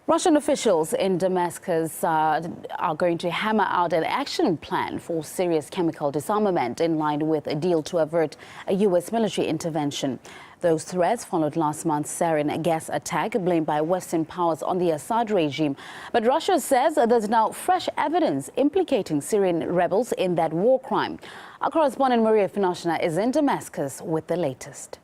Russian officials in Damascus are going to hammer out an action plan for Syria's chemical disarmament in line with a deal to avert a U.S. military intervention. Those threats followed last month's Syrian gas attack blamed by Western powers on the Assad regime. But Russia says there's now fresh evidence implicating Syrian rebels in that war crime. Our correspondent Maria Finoshina is in Damascus with the latest.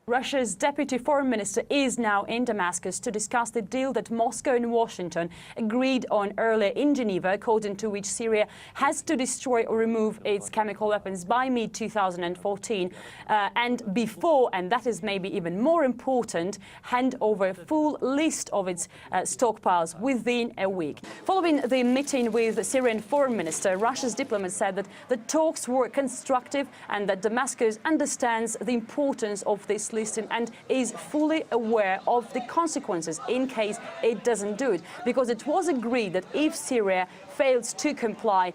Russia's deputy foreign minister is now in Damascus to discuss the deal that Moscow and Washington agreed on earlier in Geneva, according to which Syria has to destroy or remove its chemical weapons by mid-2014 and before, and that is maybe even more important, hand over a full list of its stockpiles within a week. Following the meeting with the Syrian foreign minister, Russia's diplomat said that the talks were constructive and that Damascus understands the importance of this listing and is fully aware of the consequences in case it doesn't do it, because it was agreed that if Syria fails to comply,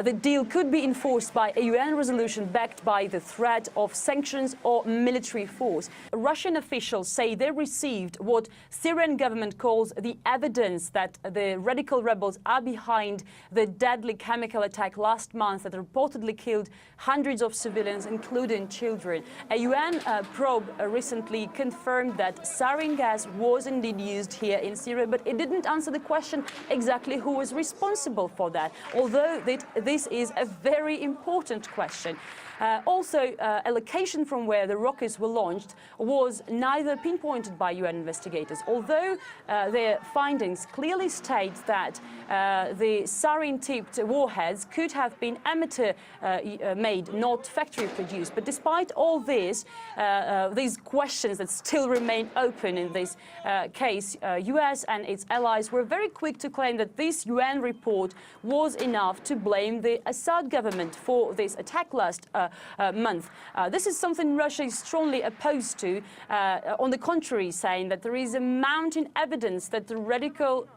the deal could be enforced by a UN resolution backed by the threat of sanctions or military force. Russian officials say they received what Syrian government calls the evidence that the radical rebels are behind the deadly chemical attack last month that reportedly killed hundreds of civilians, including children. A UN probe recently confirmed that sarin gas was indeed used here in Syria, but it didn't answer the question exactly who was responsible for that, although this is a very important question. A location from where the rockets were launched was neither pinpointed by UN investigators, although their findings clearly state that the sarin-tipped warheads could have been amateur-made, not factory-produced. But despite all this, these questions that still remain open in this case, US and its allies were very quick to claim that this UN report was enough to blame the Assad government for this attack last month. This is something Russia is strongly opposed to, on the contrary, saying that there is a mounting evidence that the radical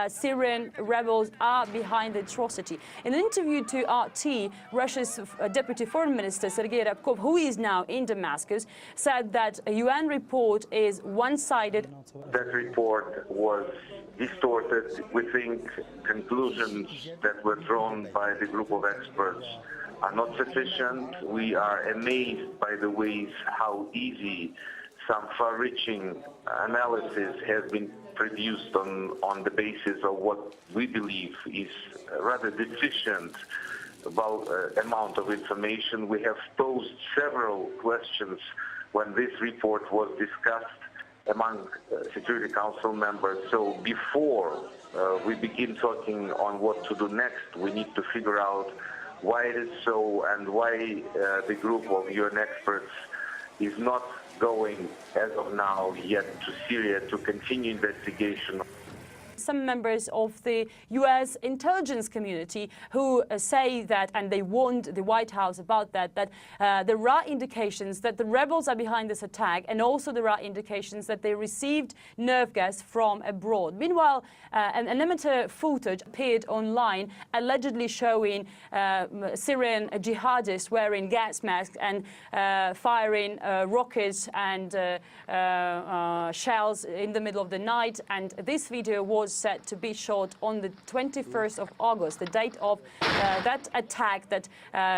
Syrian rebels are behind the atrocity. In an interview to RT, Russia's Deputy Foreign Minister Sergey Ryabkov, who is now in Damascus, said that a UN report is one-sided. That report was distorted. We think conclusions that were drawn by the group of experts are not sufficient. We are amazed by the ways how easy some far-reaching analysis has been produced on the basis of what we believe is a rather deficient amount of information. We have posed several questions when this report was discussed among Security Council members. So before we begin talking on what to do next, we need to figure out why it is so and why the group of UN experts is not going, as of now, yet to Syria to continue investigation. Some members of the U.S. intelligence community who say that, and they warned the White House about that, there are indications that the rebels are behind this attack, and also there are indications that they received nerve gas from abroad. Meanwhile, an amateur footage appeared online allegedly showing Syrian jihadists wearing gas masks and firing rockets and shells in the middle of the night, and this video was set to be shot on the 21st of August, the date of that attack that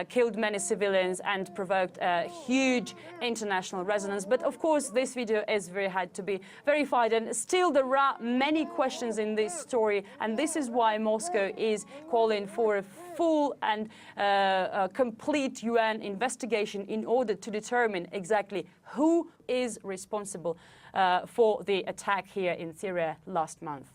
killed many civilians and provoked a huge international resonance. But of course, this video is very hard to be verified, and still there are many questions in this story, and this is why Moscow is calling for a full and complete UN investigation in order to determine exactly who is responsible for the attack here in Syria last month.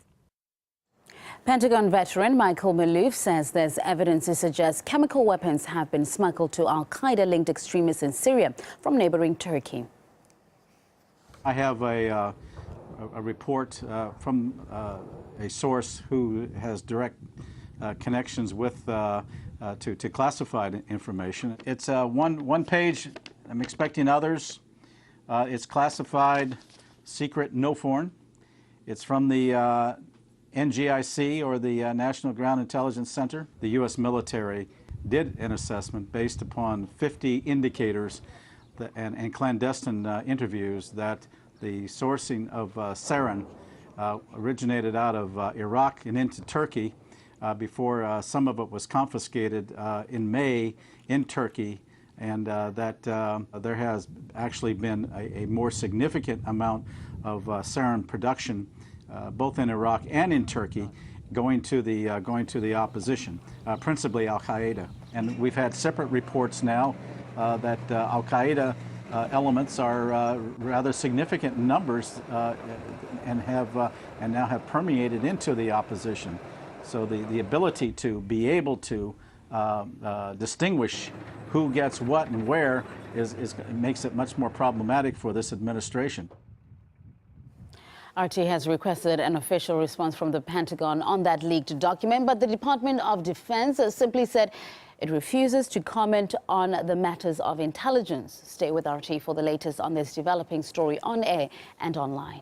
Pentagon veteran Michael Malouf says there's evidence to suggest chemical weapons have been smuggled to al-Qaeda-linked extremists in Syria from neighboring Turkey. I have a report from a source who has direct connections with to classified information. It's one page. I'm expecting others. It's classified, secret, no foreign. It's from the NGIC, or the National Ground Intelligence Center. The U.S. military did an assessment based upon 50 indicators and clandestine interviews that the sourcing of sarin originated out of Iraq and into Turkey before some of it was confiscated in May in Turkey, and that there has actually been a more significant amount of sarin production both in Iraq and in Turkey going to the opposition, principally Al-Qaeda. And we've had separate reports now that Al-Qaeda elements are rather significant in numbers and now have permeated into the opposition. So the ability to be able to distinguish who gets what and where makes it much more problematic for this administration. RT has requested an official response from the Pentagon on that leaked document, but the Department of Defense simply said it refuses to comment on the matters of intelligence. Stay with RT for the latest on this developing story on air and online.